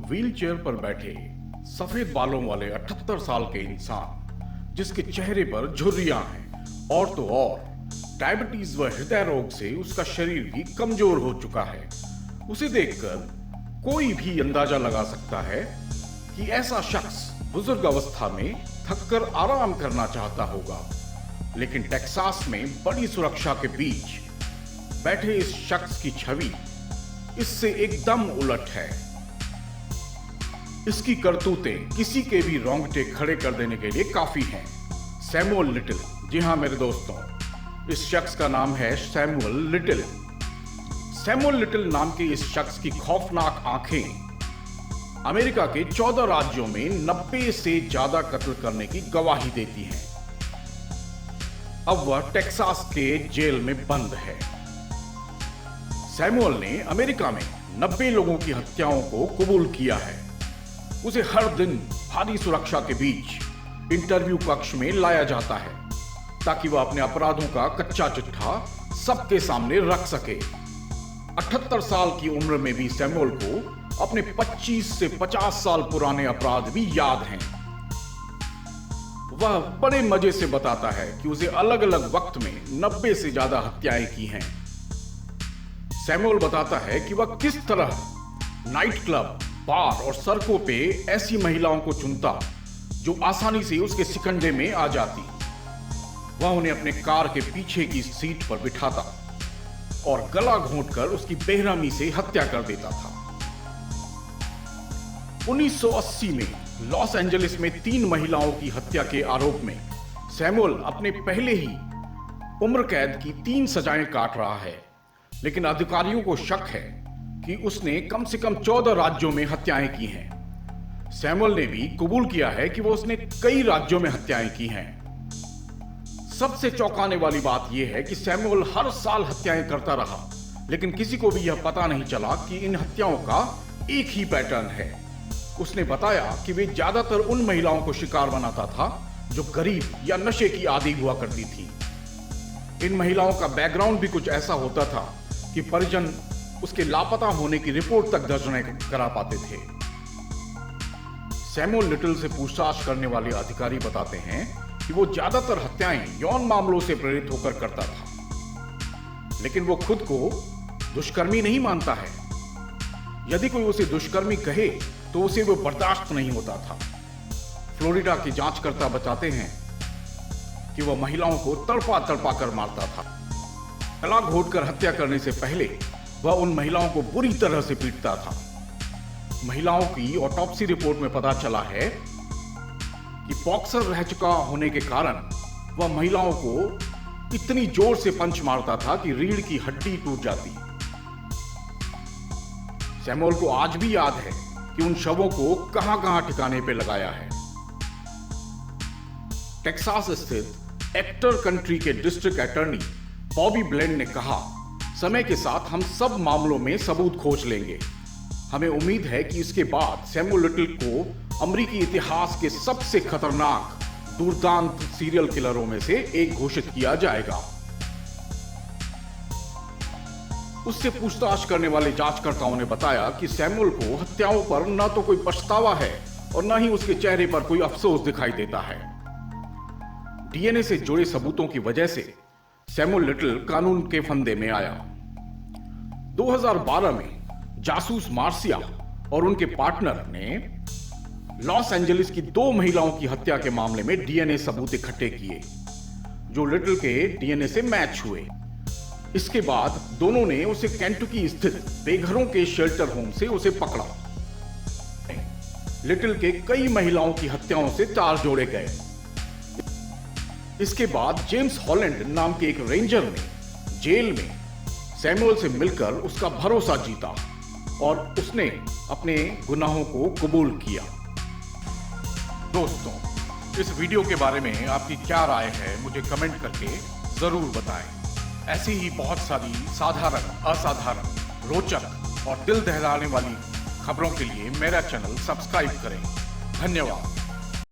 Wheelchair पर बैठे सफेद बालों वाले 78 साल के इंसान, जिसके चेहरे पर झुर्रियां हैं और तो और डायबिटीज व हृदय रोग से उसका शरीर भी कमजोर हो चुका है। उसे देखकर कोई भी अंदाजा लगा सकता है कि ऐसा शख्स बुजुर्ग अवस्था में थककर आराम करना चाहता होगा। लेकिन टेक्सास में बड़ी सुरक्षा के बीच बैठे इस शख्स की छवि इससे एकदम उलट है। इसकी करतूतें किसी के भी रोंगटे खड़े कर देने के लिए काफी हैं। सैमुअल लिटिल, जी हां मेरे दोस्तों, इस शख्स का नाम है सैमुअल लिटिल। सैमुअल लिटिल नाम के इस शख्स की खौफनाक आंखें अमेरिका के 14 राज्यों में 90 से ज्यादा कत्ल करने की गवाही देती हैं। अब वह टेक्सास के जेल में बंद है। सैमुअल ने अमेरिका में 90 लोगों की हत्याओं को कबूल किया है। उसे हर दिन भारी सुरक्षा के बीच इंटरव्यू कक्ष में लाया जाता है ताकि वह अपने अपराधों का कच्चा चिट्ठा सबके सामने रख सके। 78 साल की उम्र में भी सैमुअल को अपने 25 से 50 साल पुराने अपराध भी याद हैं। वह बड़े मजे से बताता है कि उसे अलग अलग वक्त में 90 से ज्यादा हत्याएं की हैं। सैमुअल बताता है कि वह किस तरह नाइट क्लब, बार और सड़कों पे ऐसी महिलाओं को चुनता जो आसानी से उसके शिकंजे में आ जाती। वह उन्हें अपने कार के पीछे की सीट पर बिठाता और गला घोंटकर उसकी बेरहमी से हत्या कर देता था। 1980 में लॉस एंजलिस में 3 महिलाओं की हत्या के आरोप में सैमुअल अपने पहले ही उम्र कैद की 3 सजाएं काट रहा है। लेकिन अधिकारियों को शक है कि उसने कम से कम 14 राज्यों में हत्याएं की हैं। सैमुअल ने भी कबूल किया है कि वो उसने कई राज्यों में हत्याएं की हैं। सबसे चौंकाने वाली बात यह है कि सैमुअल हर साल हत्याएं करता रहा, लेकिन किसी को भी यह पता नहीं चला कि इन हत्याओं का एक ही पैटर्न है। उसने बताया कि वे ज्यादातर उन महिलाओं को शिकार बनाता था जो गरीब या नशे की आदी हुआ करती थी। इन महिलाओं का बैकग्राउंड भी कुछ ऐसा होता था कि परिजन उसके लापता होने की रिपोर्ट तक दर्ज नहीं करा पाते थे। सैमुअल लिटिल से पूछताछ करने वाले अधिकारी बताते हैं कि वो ज्यादातर हत्याएं यौन मामलों से प्रेरित होकर करता था, लेकिन वो खुद को दुष्कर्मी नहीं मानता है। यदि कोई उसे दुष्कर्मी कहे तो उसे वो बर्दाश्त नहीं होता था। फ्लोरिडा के जांचकर्ता बताते हैं कि वह महिलाओं को तड़पा तड़पा कर मारता था। गला घोंटकर हत्या करने से पहले वह उन महिलाओं को बुरी तरह से पीटता था। महिलाओं की ऑटोप्सी रिपोर्ट में पता चला है कि बॉक्सर रह चुका होने के कारण वह महिलाओं को इतनी जोर से पंच मारता था कि रीढ़ की हड्डी टूट जाती। सैमुअल को आज भी याद है कि उन शवों को कहां-कहां ठिकाने पे लगाया है। टेक्सास स्थित एक्टर कंट्री के डिस्ट्रिक्ट अटॉर्नी बॉबी ब्लेंड ने कहा, समय के साथ हम सब मामलों में सबूत खोज लेंगे। हमें उम्मीद है कि इसके बाद सैमुअल लिटिल को अमेरिकी इतिहास के सबसे खतरनाक दुर्दांत सीरियल किलरों में से एक घोषित किया जाएगा। उससे पूछताछ करने वाले जांचकर्ताओं ने बताया कि सैमुअल को हत्याओं पर न तो कोई पछतावा है और न ही उसके चेहरे पर कोई अफसोस दिखाई देता है। डीएनए से जुड़े सबूतों की वजह से सैमुअल लिटिल कानून के फंदे में आया। 2012 में जासूस मार्सिया और उनके पार्टनर ने लॉस एंजलिस की 2 महिलाओं की हत्या के मामले में डीएनए सबूत इकट्ठे किए जो लिटिल के डीएनए से मैच हुए। इसके बाद दोनों ने उसे केंटुकी स्थित बेघरों के शेल्टर होम से उसे पकड़ा। लिटिल के कई महिलाओं की हत्याओं से तार जोड़े गए। इसके बाद जेम्स हॉलैंड नाम के एक रेंजर ने जेल में सैमुअल से मिलकर उसका भरोसा जीता और उसने अपने गुनाहों को कबूल किया। दोस्तों, इस वीडियो के बारे में आपकी क्या राय है मुझे कमेंट करके जरूर बताएं। ऐसी ही बहुत सारी साधारण, असाधारण, रोचक और दिल दहलाने वाली खबरों के लिए मेरा चैनल सब्सक्राइब करें। धन्यवाद।